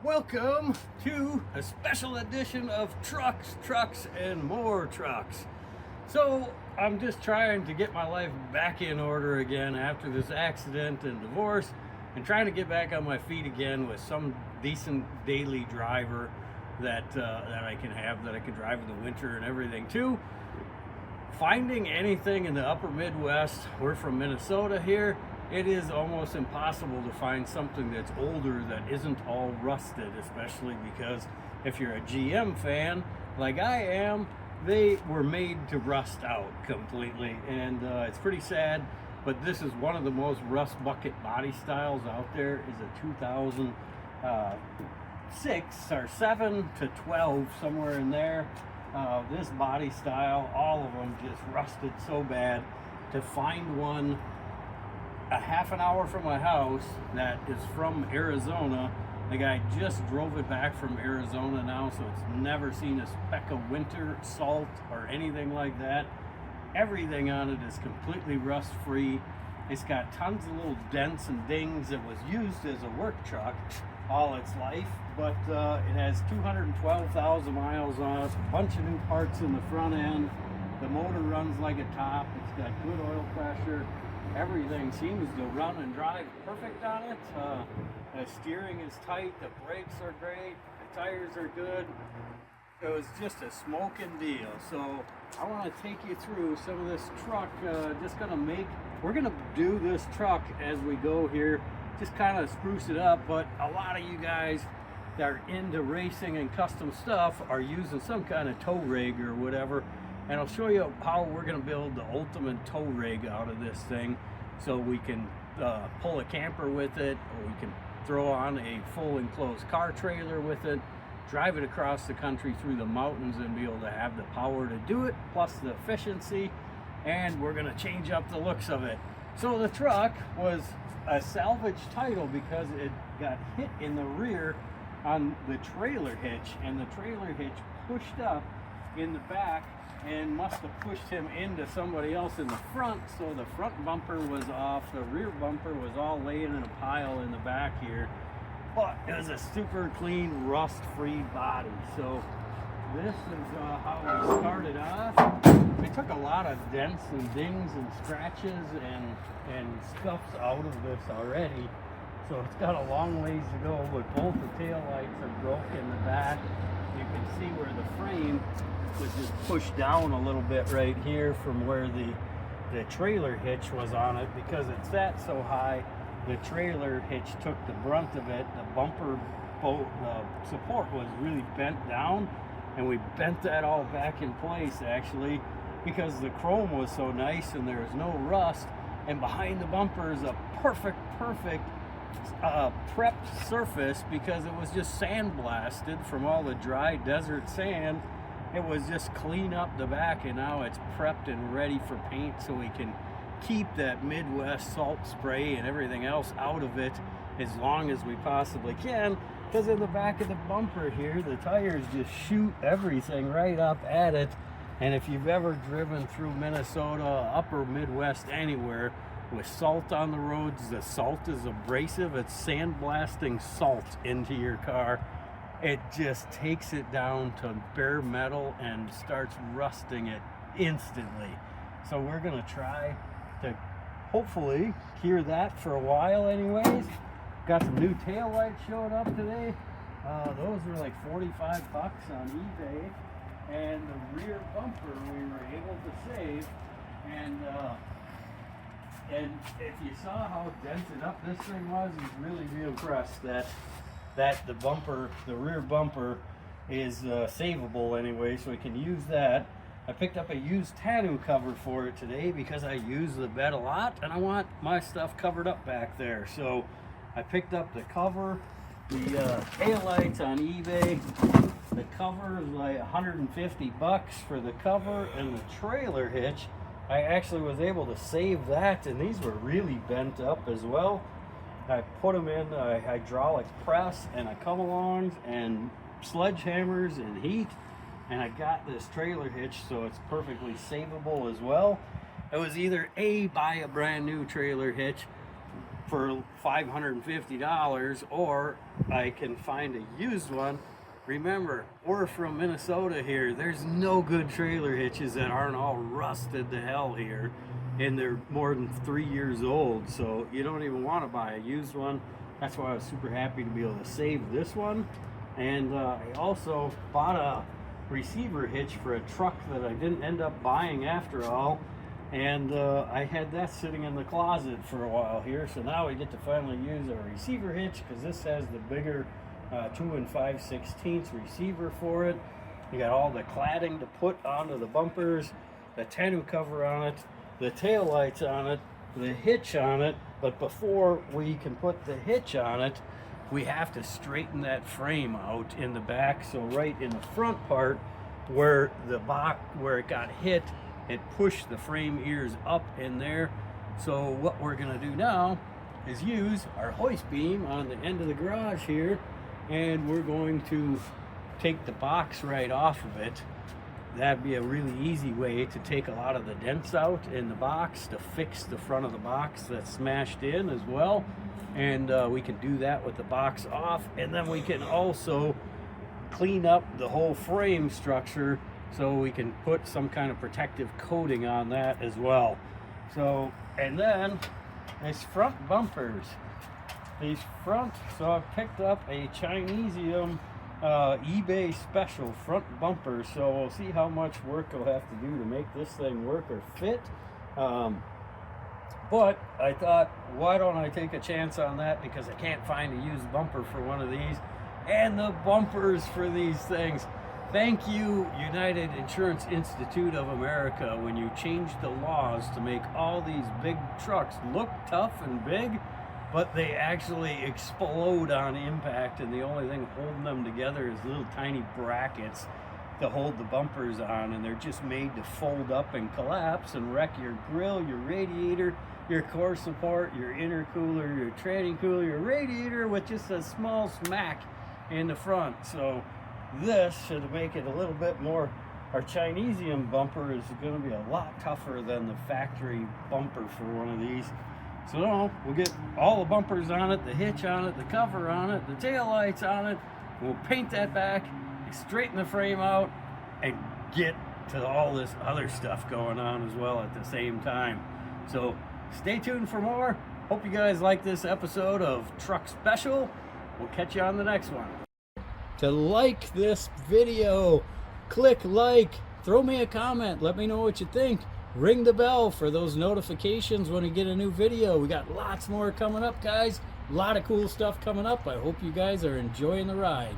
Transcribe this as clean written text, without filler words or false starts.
Welcome to a special edition of Trucks, and More Trucks. So I'm just trying to get my life back in order again after this accident and divorce, and trying to get back on my feet again with some decent daily driver that I can have, that I can drive in the winter and everything too. Finding anything in the upper Midwest, we're from Minnesota here, it is almost impossible to find something that's older that isn't all rusted, especially because if you're a GM fan like I am, they were made to rust out completely, and it's pretty sad. But this is one of the most rust bucket body styles out there. Is a 2006 or 7 to 12, somewhere in there. This body style, all of them just rusted so bad. To find one a half an hour from my house that is from Arizona, the guy just drove it back from Arizona now, so it's never seen a speck of winter salt or anything like that. Everything on it is completely rust free. It's got tons of little dents and dings. It was used as a work truck all its life, but it has 212,000 miles on it, a bunch of new parts in the front end. The motor runs like a top. It's got good oil pressure. Everything seems to run and drive perfect on it. The steering is tight, the brakes are great, the tires are good. It was just a smoking deal. So I want to take you through some of this truck. We're gonna do this truck as we go here, just kind of spruce it up. But a lot of you guys that are into racing and custom stuff are using some kind of tow rig or whatever. And I'll show you how we're going to build the ultimate tow rig out of this thing, so we can pull a camper with it, or we can throw on a full enclosed car trailer with it, drive it across the country through the mountains, and be able to have the power to do it, plus the efficiency. And we're going to change up the looks of it. So the truck was a salvage title because it got hit in the rear on the trailer hitch, and the trailer hitch pushed up in the back and must have pushed him into somebody else in the front, so the front bumper was off, the rear bumper was all laying in a pile in the back here. But it was a super clean, rust-free body. So this is how we started off. We took a lot of dents and dings and scratches and scuffs out of this already, so it's got a long ways to go, but both the tail lights are broke in the back. You can see where the frame was just pushed down a little bit right here from where the trailer hitch was on it, because it sat so high. The trailer hitch took the brunt of it. The bumper support was really bent down, and we bent that all back in place actually, because the chrome was so nice and there was no rust. And behind the bumper is a perfect prepped surface, because it was just sandblasted from all the dry desert sand. It was just clean up the back, and now it's prepped and ready for paint, so we can keep that Midwest salt spray and everything else out of it as long as we possibly can. Because in the back of the bumper here, the tires just shoot everything right up at it. And if you've ever driven through Minnesota, upper Midwest, anywhere with salt on the roads, the salt is abrasive. It's sandblasting salt into your car. It just takes it down to bare metal and starts rusting it instantly. So we're gonna try to hopefully cure that for a while anyways. Got some new tail lights showing up today. Those were like 45 bucks on eBay. And the rear bumper we were able to save. And if you saw how dented up this thing was, you'd really be impressed that the rear bumper is savable anyway, so we can use that. I picked up a used tattoo cover for it today because I use the bed a lot and I want my stuff covered up back there. So I picked up the cover, the tail lights on eBay. The cover is like 150 bucks for the cover, and the trailer hitch, I actually was able to save that, and these were really bent up as well. I put them in a hydraulic press and a come-alongs and sledgehammers and heat, and I got this trailer hitch so it's perfectly savable as well. it was either A, buy a brand new trailer hitch for $550, or I can find a used one. Remember, we're from Minnesota here. There's no good trailer hitches that aren't all rusted to hell here, and they're more than 3 years old, so you don't even want to buy a used one. That's why I was super happy to be able to save this one. And I also bought a receiver hitch for a truck that I didn't end up buying after all, and I had that sitting in the closet for a while here, so now we get to finally use a receiver hitch, because this has the bigger 2 5/16 receiver for it. You got all the cladding to put onto the bumpers, the tonneau cover on it, the tail lights on it, the hitch on it. But before we can put the hitch on it, we have to straighten that frame out in the back. So right in the front part where the box, where it got hit, it pushed the frame ears up in there. So what we're gonna do now is use our hoist beam on the end of the garage here, and we're going to take the box right off of it. That'd be a really easy way to take a lot of the dents out in the box, to fix the front of the box that's smashed in as well. And we can do that with the box off, and then we can also clean up the whole frame structure, so we can put some kind of protective coating on that as well. So, and then these front bumpers, so I picked up a Chinesium eBay special front bumper, so we'll see how much work I'll have to do to make this thing work or fit. But I thought, why don't I take a chance on that, because I can't find a used bumper for one of these. And the bumpers for these things, thank you, United Insurance Institute of America, when you changed the laws to make all these big trucks look tough and big, but they actually explode on impact, and the only thing holding them together is little tiny brackets to hold the bumpers on, and they're just made to fold up and collapse and wreck your grill, your radiator, your core support, your intercooler, your training cooler, your radiator, with just a small smack in the front. So this should make it a little bit more, our Chinesium bumper is going to be a lot tougher than the factory bumper for one of these. So we'll get all the bumpers on it, the hitch on it, the cover on it, the tail lights on it. We'll paint that back, straighten the frame out, and get to all this other stuff going on as well at the same time. So stay tuned for more. Hope you guys like this episode of Truck Special. We'll catch you on the next one. To like this video, click like, throw me a comment, let me know what you think. Ring the bell for those notifications when we get a new video. We got lots more coming up, guys. A lot of cool stuff coming up. I hope you guys are enjoying the ride.